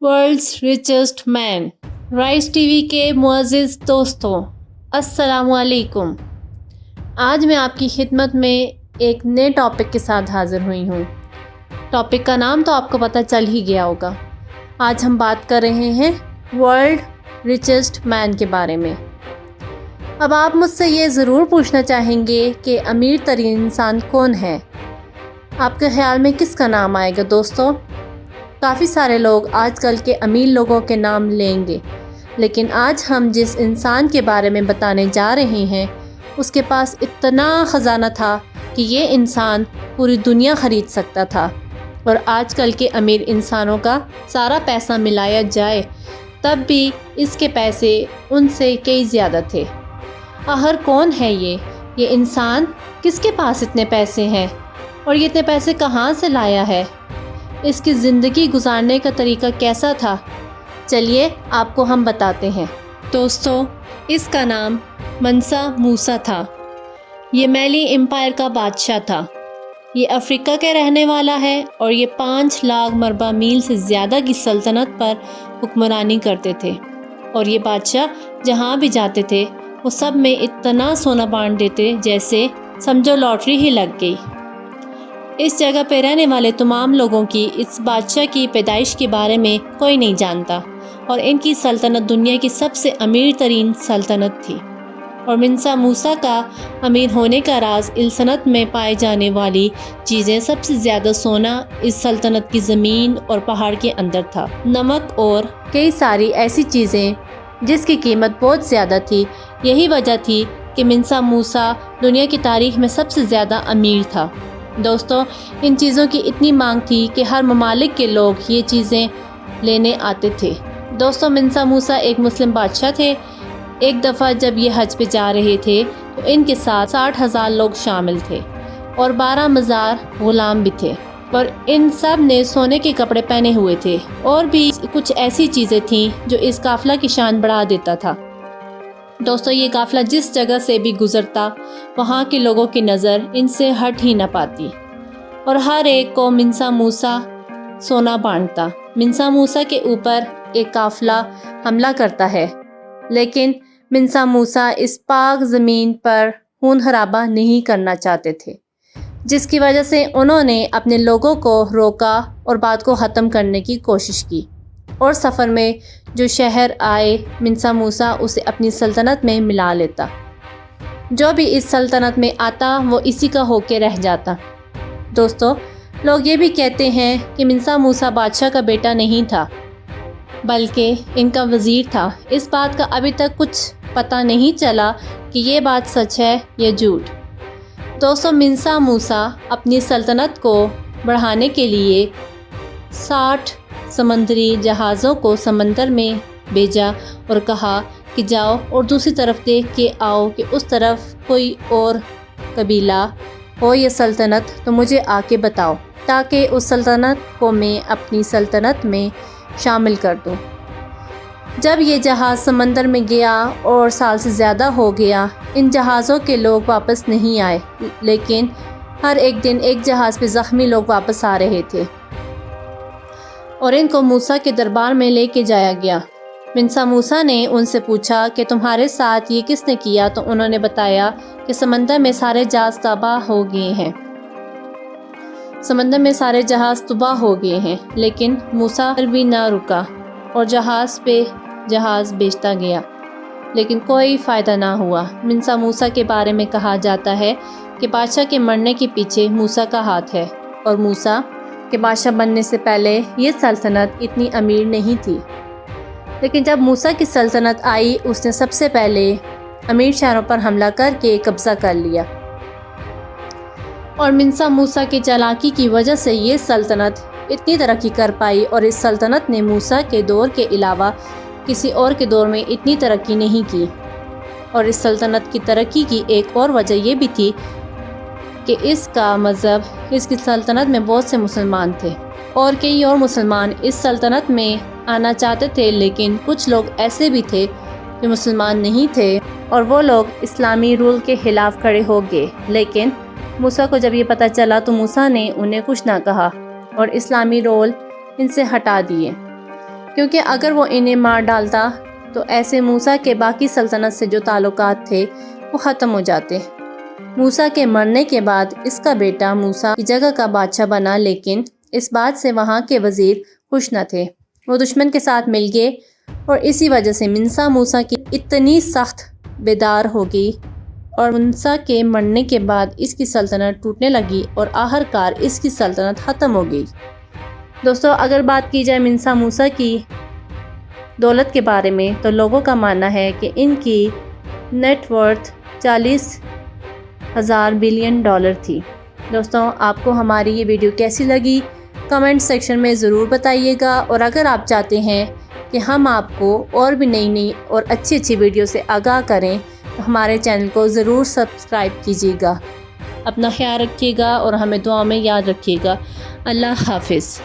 Worlds richest man rice T V کے معزز دوستوں، السلام علیکم۔ آج میں آپ کی خدمت میں ایک نئے ٹاپک کے ساتھ حاضر ہوئی ہوں۔ ٹاپک کا نام تو آپ کو پتہ چل ہی گیا ہوگا۔ آج ہم بات کر رہے ہیں ورلڈ ریچسٹ مین کے بارے میں۔ اب آپ مجھ سے یہ ضرور پوچھنا چاہیں گے کہ امیر ترین انسان کون ہے؟ آپ کے خیال میں کس کا نام آئے گا دوستوں؟ کافی سارے لوگ آج کل کے امیر لوگوں کے نام لیں گے، لیکن آج ہم جس انسان کے بارے میں بتانے جا رہے ہیں اس کے پاس اتنا خزانہ تھا کہ یہ انسان پوری دنیا خرید سکتا تھا، اور آج کل کے امیر انسانوں کا سارا پیسہ ملایا جائے تب بھی اس کے پیسے ان سے کئی زیادہ تھے۔ آخر کون ہے یہ انسان؟ کس کے پاس اتنے پیسے ہیں اور یہ اتنے پیسے کہاں سے لایا ہے؟ اس کی زندگی گزارنے کا طریقہ کیسا تھا؟ چلیے آپ کو ہم بتاتے ہیں۔ دوستو، اس کا نام منسا موسیٰ تھا۔ یہ میلی امپائر کا بادشاہ تھا۔ یہ افریقہ کے رہنے والا ہے اور یہ 5 لاکھ مربع میل سے زیادہ کی سلطنت پر حکمرانی کرتے تھے، اور یہ بادشاہ جہاں بھی جاتے تھے وہ سب میں اتنا سونا بانٹ دیتے جیسے سمجھو لاٹری ہی لگ گئی۔ اس جگہ پہ رہنے والے تمام لوگوں کی اس بادشاہ کی پیدائش کے بارے میں کوئی نہیں جانتا، اور ان کی سلطنت دنیا کی سب سے امیر ترین سلطنت تھی۔ اور منسا موسیٰ کا امیر ہونے کا راز السنت میں پائے جانے والی چیزیں سب سے زیادہ سونا اس سلطنت کی زمین اور پہاڑ کے اندر تھا، نمک اور کئی ساری ایسی چیزیں جس کی قیمت بہت زیادہ تھی۔ یہی وجہ تھی کہ منسا موسیٰ دنیا کی تاریخ میں سب سے زیادہ امیر تھا۔ دوستو، ان چیزوں کی اتنی مانگ تھی کہ ہر ممالک کے لوگ یہ چیزیں لینے آتے تھے۔ دوستو، منسا موسیٰ ایک مسلم بادشاہ تھے۔ ایک دفعہ جب یہ حج پہ جا رہے تھے تو ان کے ساتھ 60,000 لوگ شامل تھے اور 12 مزار غلام بھی تھے، اور ان سب نے سونے کے کپڑے پہنے ہوئے تھے، اور بھی کچھ ایسی چیزیں تھیں جو اس قافلہ کی شان بڑھا دیتا تھا۔ دوستو، یہ قافلہ جس جگہ سے بھی گزرتا وہاں کے لوگوں کی نظر ان سے ہٹ ہی نہ پاتی، اور ہر ایک کو منسا موسیٰ سونا بانٹتا۔ منسا موسیٰ کے اوپر ایک قافلہ حملہ کرتا ہے، لیکن منسا موسیٰ اس پاک زمین پر خون خرابہ نہیں کرنا چاہتے تھے، جس کی وجہ سے انہوں نے اپنے لوگوں کو روکا اور بات کو ختم کرنے کی کوشش کی، اور سفر میں جو شہر آئے منسا موسیٰ اسے اپنی سلطنت میں ملا لیتا۔ جو بھی اس سلطنت میں آتا وہ اسی کا ہو کے رہ جاتا۔ دوستو، لوگ یہ بھی کہتے ہیں کہ منسا موسیٰ بادشاہ کا بیٹا نہیں تھا بلکہ ان کا وزیر تھا۔ اس بات کا ابھی تک کچھ پتہ نہیں چلا کہ یہ بات سچ ہے یا جھوٹ۔ دوستو، منسا موسیٰ اپنی سلطنت کو بڑھانے کے لیے 60 سمندری جہازوں کو سمندر میں بھیجا اور کہا کہ جاؤ اور دوسری طرف دیکھ کے آؤ کہ اس طرف کوئی اور قبیلہ ہو یا سلطنت تو مجھے آ کے بتاؤ، تاکہ اس سلطنت کو میں اپنی سلطنت میں شامل کر دوں۔ جب یہ جہاز سمندر میں گیا اور سال سے زیادہ ہو گیا، ان جہازوں کے لوگ واپس نہیں آئے، لیکن ہر ایک دن ایک جہاز پہ زخمی لوگ واپس آ رہے تھے، اور ان کو موسیٰ کے دربار میں لے کے جایا گیا۔ منسا موسیٰ نے ان سے پوچھا کہ تمہارے ساتھ یہ کس نے کیا؟ تو انہوں نے بتایا کہ سمندر میں سارے جہاز تباہ ہو گئے ہیں، سمندر میں سارے جہاز تباہ ہو گئے ہیں۔ لیکن موسیٰ پھر بھی نہ رکا اور جہاز پہ جہاز بیچتا گیا، لیکن کوئی فائدہ نہ ہوا۔ منسا موسیٰ کے بارے میں کہا جاتا ہے کہ بادشاہ کے مرنے کے پیچھے موسیٰ کا ہاتھ ہے، اور موسیٰ کے بادشاہ بننے سے پہلے یہ سلطنت اتنی امیر نہیں تھی، لیکن جب موسیٰ کی سلطنت آئی اس نے سب سے پہلے امیر شہروں پر حملہ کر کے قبضہ کر لیا، اور منسا موسیٰ کی چالاکی کی وجہ سے یہ سلطنت اتنی ترقی کر پائی، اور اس سلطنت نے موسیٰ کے دور کے علاوہ کسی اور کے دور میں اتنی ترقی نہیں کی۔ اور اس سلطنت کی ترقی کی ایک اور وجہ یہ بھی تھی کہ اس کا مذہب، اس کی سلطنت میں بہت سے مسلمان تھے، اور کئی اور مسلمان اس سلطنت میں آنا چاہتے تھے، لیکن کچھ لوگ ایسے بھی تھے جو مسلمان نہیں تھے، اور وہ لوگ اسلامی رول کے خلاف کھڑے ہو گئے۔ لیکن موسیٰ کو جب یہ پتہ چلا تو موسیٰ نے انہیں کچھ نہ کہا اور اسلامی رول ان سے ہٹا دیے، کیونکہ اگر وہ انہیں مار ڈالتا تو ایسے موسیٰ کے باقی سلطنت سے جو تعلقات تھے وہ ختم ہو جاتے۔ موسیٰ کے مرنے کے بعد اس کا بیٹا موسیٰ کی جگہ کا بادشاہ بنا، لیکن اس بات سے وہاں کے وزیر خوش نہ تھے۔ وہ دشمن کے ساتھ مل گئے اور اسی وجہ سے منسا موسیٰ کی اتنی سخت بیدار ہو گئی اور منسا کے مرنے کے بعد اس کی سلطنت ٹوٹنے لگی اور آخرکار اس کی سلطنت ختم ہو گئی۔ دوستو، اگر بات کی جائے منسا موسیٰ کی دولت کے بارے میں تو لوگوں کا ماننا ہے کہ ان کی نیٹ ورتھ 40,000 بلین ڈالر تھی۔ دوستوں، آپ کو ہماری یہ ویڈیو کیسی لگی کمنٹ سیکشن میں ضرور بتائیے گا، اور اگر آپ چاہتے ہیں کہ ہم آپ کو اور بھی نئی اور اچھی ویڈیو سے آگاہ کریں تو ہمارے چینل کو ضرور سبسکرائب کیجیے گا۔ اپنا خیال رکھیے گا اور ہمیں دعا میں یاد رکھیے گا۔ اللہ حافظ۔